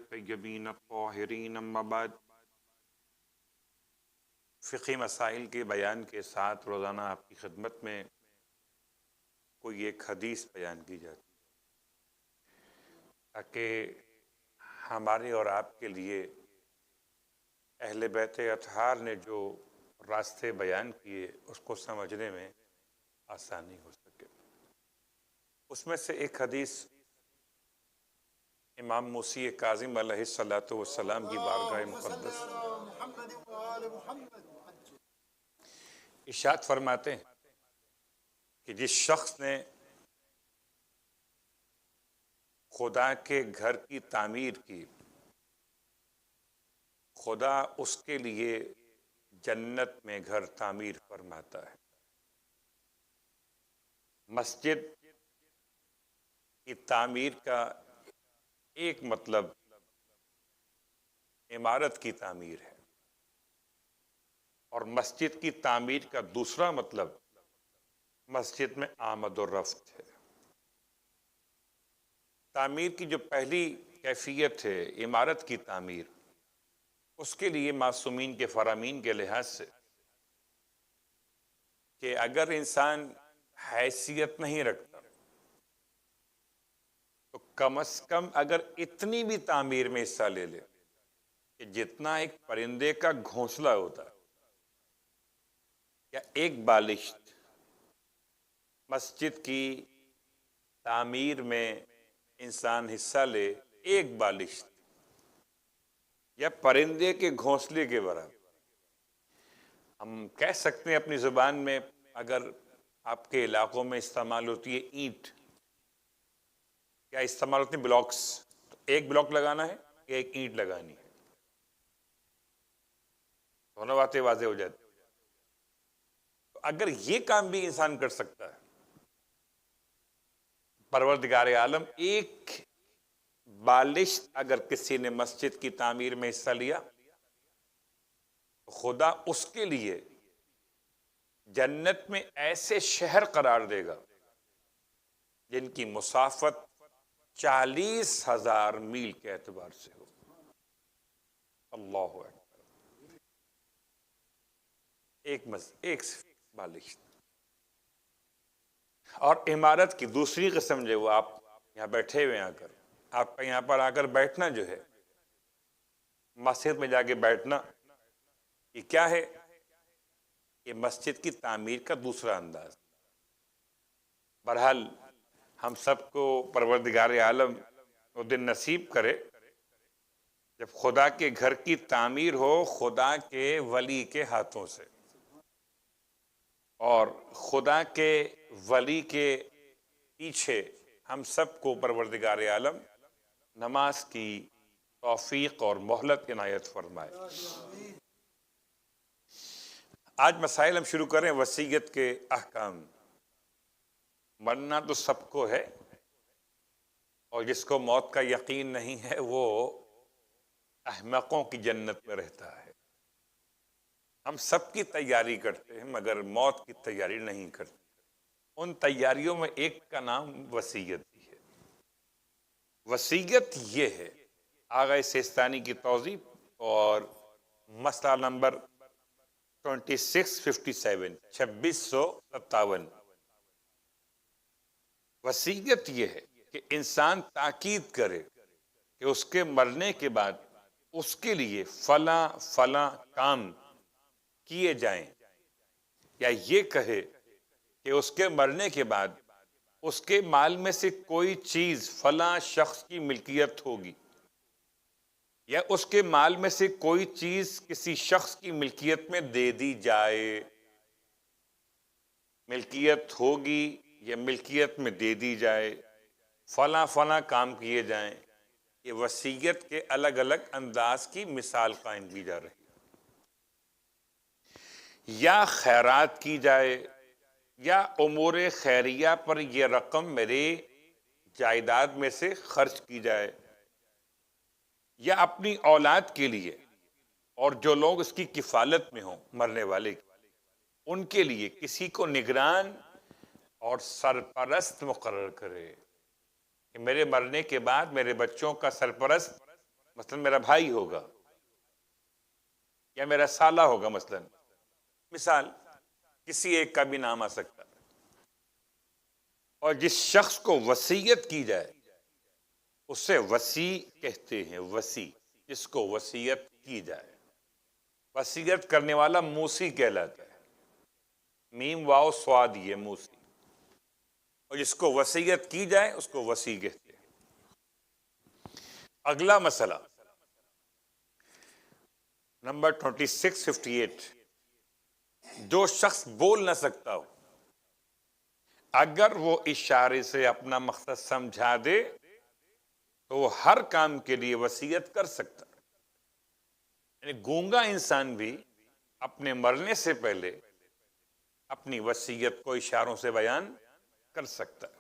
الطیبین الطاہرین، اما بعد۔ فقہی مسائل کے بیان کے ساتھ روزانہ آپ کی خدمت میں کوئی ایک حدیث بیان کی جاتی تاکہ ہمارے اور آپ کے لیے اہل بیت اطہار نے جو راستے بیان کیے اس کو سمجھنے میں آسانی ہو سکے۔ اس میں سے ایک حدیث امام موسی کاظم علیہ السلام کی بارگاہ مقدس ارشاد فرماتے ہیں کہ جس شخص نے خدا کے گھر کی تعمیر کی، خدا اس کے لیے جنت میں گھر تعمیر فرماتا ہے۔ مسجد کی تعمیر کا ایک مطلب عمارت کی تعمیر ہے، اور مسجد کی تعمیر کا دوسرا مطلب مسجد میں آمد و رفت ہے۔ تعمیر کی جو پہلی کیفیت ہے عمارت کی تعمیر، اس کے لیے معصومین کے فرامین کے لحاظ سے کہ اگر انسان حیثیت نہیں رکھتا تو کم از کم اگر اتنی بھی تعمیر میں حصہ لے لے کہ جتنا ایک پرندے کا گھونسلہ ہوتا ہے یا ایک بالشت، مسجد کی تعمیر میں انسان حصہ لے ایک بالشت یا پرندے کے گھونسلے کے برابر، ہم کہہ سکتے ہیں اپنی زبان میں، اگر آپ کے علاقوں میں استعمال ہوتی ہے اینٹ، کیا استعمال ہوتی ہیں بلاکس، تو ایک بلاک لگانا ہے یا ایک اینٹ لگانی ہے، دونوں باتیں واضح ہو جاتی۔ تو اگر یہ کام بھی انسان کر سکتا ہے، پروردگار عالم ایک بالشت اگر کسی نے مسجد کی تعمیر میں حصہ لیا، خدا اس کے لیے جنت میں ایسے شہر قرار دے گا جن کی مسافت 40,000 میل کے اعتبار سے ہو۔ اللہ اکبر! ایک بالشت۔ اور عمارت کی دوسری قسم جو وہ آپ یہاں بیٹھے ہوئے آ کر، آپ کا یہاں پر آ کر بیٹھنا جو ہے، مسجد میں جا کے بیٹھنا، یہ کیا ہے؟ یہ مسجد کی تعمیر کا دوسرا انداز۔ بہرحال ہم سب کو پروردگار عالم وہ دن نصیب کرے جب خدا کے گھر کی تعمیر ہو خدا کے ولی کے ہاتھوں سے، اور خدا کے ولی کے پیچھے ہم سب کو پروردگار عالم نماز کی توفیق اور مہلت عنایت فرمائے۔ آج مسائل ہم شروع کریں وصیت کے احکام۔ مرنا تو سب کو ہے، اور جس کو موت کا یقین نہیں ہے وہ احمقوں کی جنت میں رہتا ہے۔ ہم سب کی تیاری کرتے ہیں مگر موت کی تیاری نہیں کرتے۔ ان تیاریوں میں ایک کا نام وصیت بھی ہے۔ وصیت یہ ہے، آغا سیستانی کی توضیح اور مسئلہ نمبر 2657 وصیت یہ ہے کہ انسان تاکید کرے کہ اس کے مرنے کے بعد اس کے لیے فلاں فلاں کام کیے جائیں، یا یہ کہے کہ اس کے مرنے کے بعد اس کے مال میں سے کوئی چیز فلاں شخص کی ملکیت ہوگی، یا اس کے مال میں سے کوئی چیز کسی شخص کی ملکیت میں دے دی جائے، ملکیت ہوگی یا ملکیت میں دے دی جائے، فلاں فلاں کام کیے جائیں۔ یہ وصیت کے الگ الگ انداز کی مثال قائم کی جا رہی ہے۔ یا خیرات کی جائے، یا امور خیریہ پر یہ رقم میرے جائیداد میں سے خرچ کی جائے، یا اپنی اولاد کے لیے اور جو لوگ اس کی کفالت میں ہوں مرنے والے کی، ان کے لیے کسی کو نگران اور سرپرست مقرر کرے کہ میرے مرنے کے بعد میرے بچوں کا سرپرست مثلا میرا بھائی ہوگا یا میرا سالہ ہوگا، مثال کسی ایک کا بھی نام آ سکتا ہے، اور جس شخص کو وصیت کی جائے اسے وصی کہتے ہیں، وصی، جس کو وصیت کی جائے۔ وصیت کرنے والا موسی کہلاتا ہے، میم واو سواد، یہ موسی، اور جس کو وصیت کی جائے اس کو وصی کہتے ہیں۔ اگلا مسئلہ نمبر 2658، جو شخص بول نہ سکتا ہو اگر وہ اشارے سے اپنا مقصد سمجھا دے تو وہ ہر کام کے لیے وصیت کر سکتا ہے۔ یعنی گونگا انسان بھی اپنے مرنے سے پہلے اپنی وصیت کو اشاروں سے بیان کر سکتا ہے،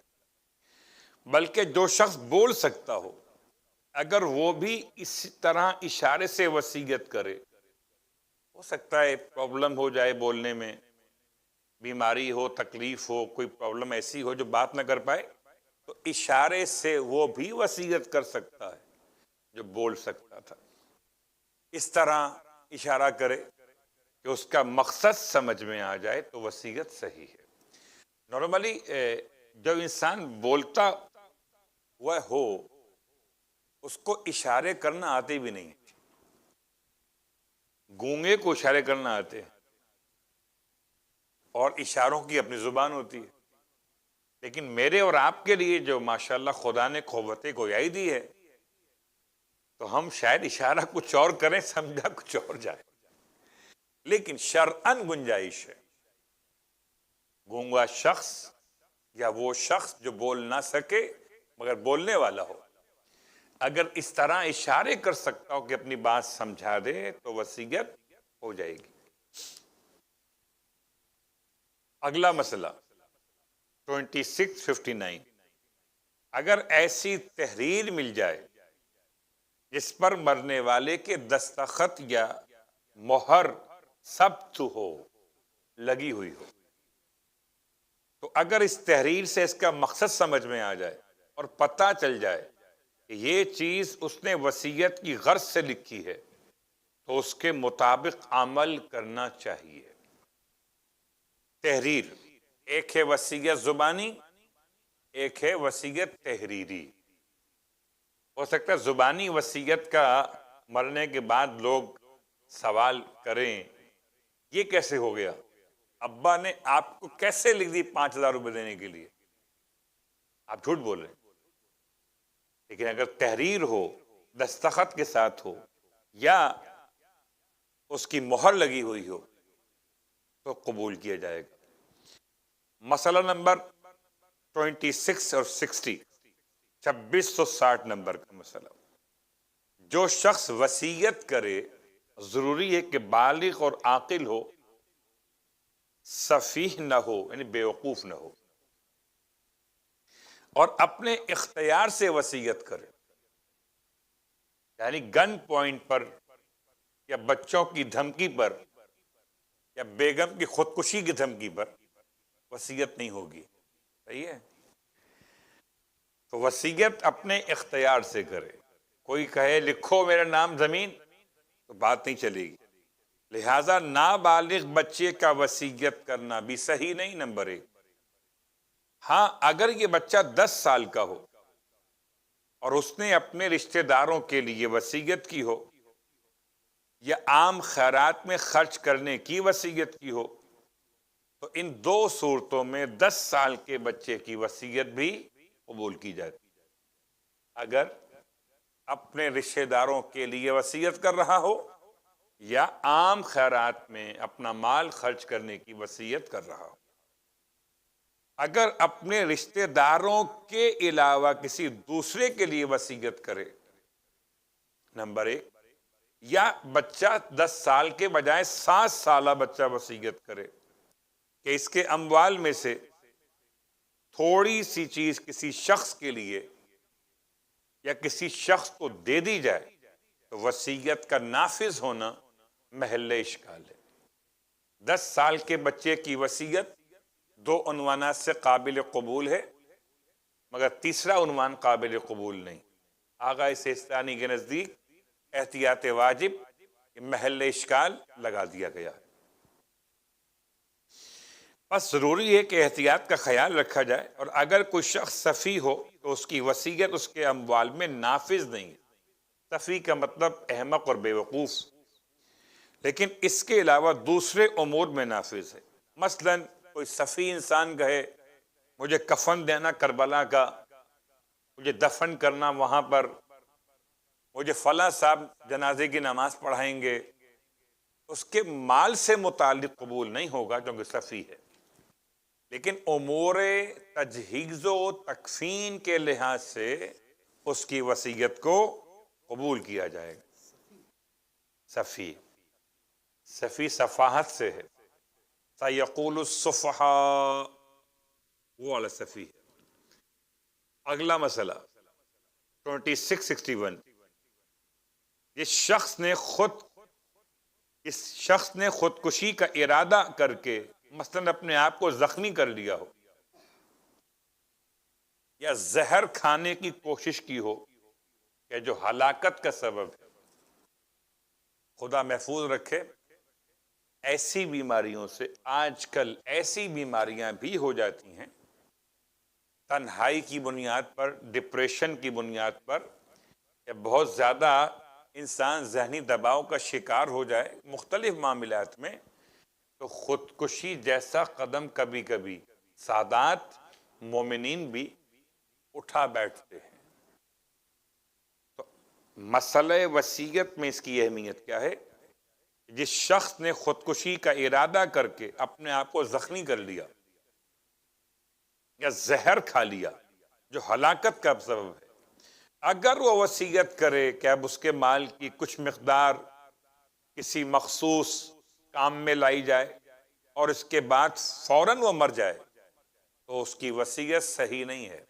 بلکہ جو شخص بول سکتا ہو اگر وہ بھی اسی طرح اشارے سے وصیت کرے، ہو سکتا ہے پرابلم ہو جائے بولنے میں، بیماری ہو، تکلیف ہو، کوئی پرابلم ایسی ہو جو بات نہ کر پائے، تو اشارے سے وہ بھی وصیت کر سکتا ہے جو بول سکتا تھا۔ اس طرح اشارہ کرے کہ اس کا مقصد سمجھ میں آ جائے تو وصیت صحیح ہے۔ نارملی جب انسان بولتا ہوا ہو اس کو اشارے کرنا آتے بھی نہیں، گونگے کو اشارے کرنا آتے ہیں، اور اشاروں کی اپنی زبان ہوتی ہے، لیکن میرے اور آپ کے لیے جو ماشاءاللہ خدا نے قوت گویائی دی ہے، تو ہم شاید اشارہ کچھ اور کریں، سمجھا کچھ اور جائے، لیکن شرعاً گنجائش ہے۔ گونگا شخص یا وہ شخص جو بول نہ سکے مگر بولنے والا ہو، اگر اس طرح اشارے کر سکتا ہو کہ اپنی بات سمجھا دے تو وصیت ہو جائے گی۔ اگلا مسئلہ 2659، اگر ایسی تحریر مل جائے جس پر مرنے والے کے دستخط یا مہر ثبت ہو، لگی ہوئی ہو، تو اگر اس تحریر سے اس کا مقصد سمجھ میں آ جائے اور پتہ چل جائے کہ یہ چیز اس نے وصیت کی غرض سے لکھی ہے تو اس کے مطابق عمل کرنا چاہیے۔ تحریر ایک ہے وصیت زبانی، ایک ہے وصیت تحریری۔ ہو سکتا ہے زبانی وصیت کا مرنے کے بعد لوگ سوال کریں یہ کیسے ہو گیا، ابا نے آپ کو کیسے لکھ دی 5,000 روپے دینے کے لیے، آپ جھوٹ بول رہے ہیں۔ لیکن اگر تحریر ہو، دستخط کے ساتھ ہو یا اس کی مہر لگی ہوئی ہو تو قبول کیا جائے گا۔ مسئلہ نمبر 26 اور 60، 2660 نمبر کا مسئلہ، جو شخص وصیت کرے ضروری ہے کہ بالغ اور عاقل ہو، سفیہ نہ ہو یعنی بیوقوف نہ ہو، اور اپنے اختیار سے وصیت کرے، یعنی گن پوائنٹ پر یا بچوں کی دھمکی پر یا بیگم کی خودکشی کی دھمکی پر وصیت نہیں ہوگی۔ صحیح ہے؟ تو وصیت اپنے اختیار سے کرے۔ کوئی کہے لکھو میرا نام زمین تو بات نہیں چلے گی، لہذا نابالغ بچے کا وصیت کرنا بھی صحیح نہیں۔ نمبر 1، ہاں اگر یہ بچہ 10 سال کا ہو اور اس نے اپنے رشتہ داروں کے لیے وصیت کی ہو یا عام خیرات میں خرچ کرنے کی وصیت کی ہو تو ان 2 صورتوں میں 10 سال کے بچے کی وصیت بھی قبول کی جاتی ہے۔ اگر اپنے رشتہ داروں کے لیے وصیت کر رہا ہو یا عام خیرات میں اپنا مال خرچ کرنے کی وصیت کر رہا ہو۔ اگر اپنے رشتہ داروں کے علاوہ کسی دوسرے کے لیے وصیت کرے، نمبر 1، یا بچہ 10 سال کے بجائے 7 سالہ بچہ وصیت کرے کہ اس کے اموال میں سے تھوڑی سی چیز کسی شخص کے لیے یا کسی شخص کو دے دی جائے تو وصیت کا نافذ ہونا محل اشکال ہے۔ 10 سال کے بچے کی وصیت 2 عنوانات سے قابل قبول ہے، مگر تیسرا عنوان قابل قبول نہیں۔ آغا سیستانی کے نزدیک احتیاط واجب محل اشکال لگا دیا گیا ہے۔ بس ضروری ہے کہ احتیاط کا خیال رکھا جائے، اور اگر کوئی شخص سفیہ ہو تو اس کی وصیت اس کے اموال میں نافذ نہیں ہے۔ سفیہ کا مطلب احمق اور بے وقوف، لیکن اس کے علاوہ دوسرے امور میں نافذ ہے۔ مثلا کوئی سفیہ انسان کہے مجھے کفن دینا کربلا کا، مجھے دفن کرنا وہاں پر، مجھے فلاں صاحب جنازے کی نماز پڑھائیں گے، اس کے مال سے متعلق قبول نہیں ہوگا کیونکہ سفیہ ہے۔ لیکن امور تجہیز و تکفین کے لحاظ سے اس کی وصیت کو قبول کیا جائے گا۔ سفیہ، سفیہ صفاحت سے ہے، سَيَقُولُ السُّفَحَاءُ، وہ والا سفیہ ہے۔ اگلا مسئلہ 2661، اس شخص نے خودکشی کا ارادہ کر کے مثلاً اپنے آپ کو زخمی کر لیا ہو، یا زہر کھانے کی کوشش کی ہو کہ جو ہلاکت کا سبب ہے۔ خدا محفوظ رکھے، ایسی بیماریوں سے آج کل ایسی بیماریاں بھی ہو جاتی ہیں تنہائی کی بنیاد پر، ڈپریشن کی بنیاد پر، یا بہت زیادہ انسان ذہنی دباؤ کا شکار ہو جائے مختلف معاملات میں، تو خودکشی جیسا قدم کبھی کبھی سادات مومنین بھی اٹھا بیٹھتے ہیں۔ تو مسئلہ وصیت میں اس کی اہمیت کیا ہے؟ جس شخص نے خودکشی کا ارادہ کر کے اپنے آپ کو زخمی کر لیا یا زہر کھا لیا جو ہلاکت کا سبب ہے، اگر وہ وصیت کرے کہ اب اس کے مال کی کچھ مقدار کسی مخصوص کام میں لائی جائے اور اس کے بعد فوراً وہ مر جائے، تو اس کی وصیت صحیح نہیں ہے۔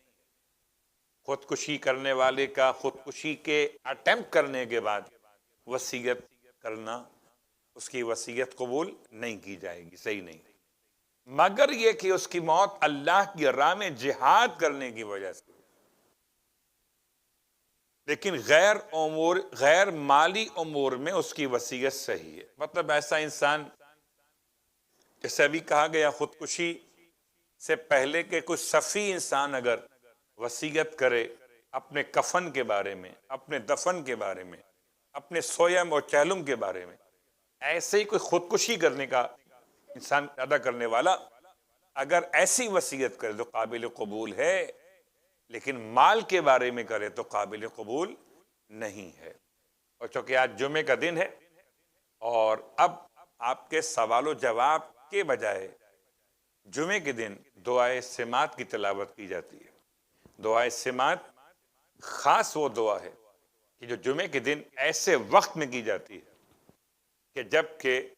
خودکشی کرنے والے کا خودکشی کے اٹیمپٹ کرنے کے بعد وصیت کرنا، اس کی وصیت قبول نہیں کی جائے گی، صحیح نہیں، مگر یہ کہ اس کی موت اللہ کی راہ میں جہاد کرنے کی وجہ سے۔ لیکن غیر مالی امور میں اس کی وصیت صحیح ہے۔ مطلب ایسا انسان، جیسے ابھی کہا گیا خودکشی سے پہلے کہ کوئی سفیہ انسان اگر وصیت کرے اپنے کفن کے بارے میں، اپنے دفن کے بارے میں، اپنے سویم اور چہلم کے بارے میں، ایسے ہی کوئی خودکشی کرنے کا انسان پیدا کرنے والا اگر ایسی وصیت کرے تو قابل قبول ہے، لیکن مال کے بارے میں کرے تو قابل قبول نہیں ہے۔ اور چونکہ آج جمعے کا دن ہے اور اب آپ کے سوال و جواب کے بجائے جمعے کے دن دعائے سماعت کی تلاوت کی جاتی ہے۔ دعائے سماعت خاص وہ دعا ہے کہ جو جمعے کے دن ایسے وقت میں کی جاتی ہے کہ جب کہ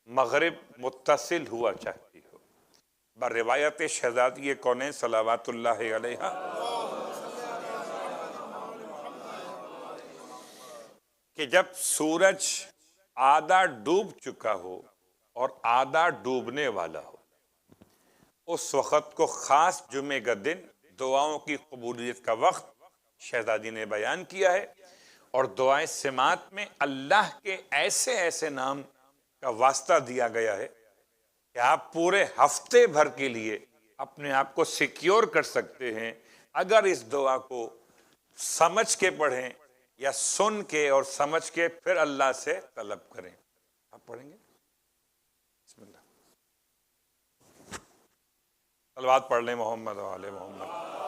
مغرب متصل ہوا چاہتی ہو، بر روایت شہزادی کونین صلوات اللہ علیہ، کہ جب سورج آدھا ڈوب چکا ہو اور آدھا ڈوبنے والا ہو، اس وقت کو خاص جمعے کا دن دعاؤں کی قبولیت کا وقت شہزادی نے بیان کیا ہے۔ اور دعائے سماعت میں اللہ کے ایسے ایسے نام کا واسطہ دیا گیا ہے کہ آپ پورے ہفتے بھر کے لیے اپنے آپ کو سیکیور کر سکتے ہیں اگر اس دعا کو سمجھ کے پڑھیں یا سن کے اور سمجھ کے پھر اللہ سے طلب کریں۔ آپ پڑھیں گے؟ بسم اللہ۔ صلوات پڑھ لیں محمد و آل محمد۔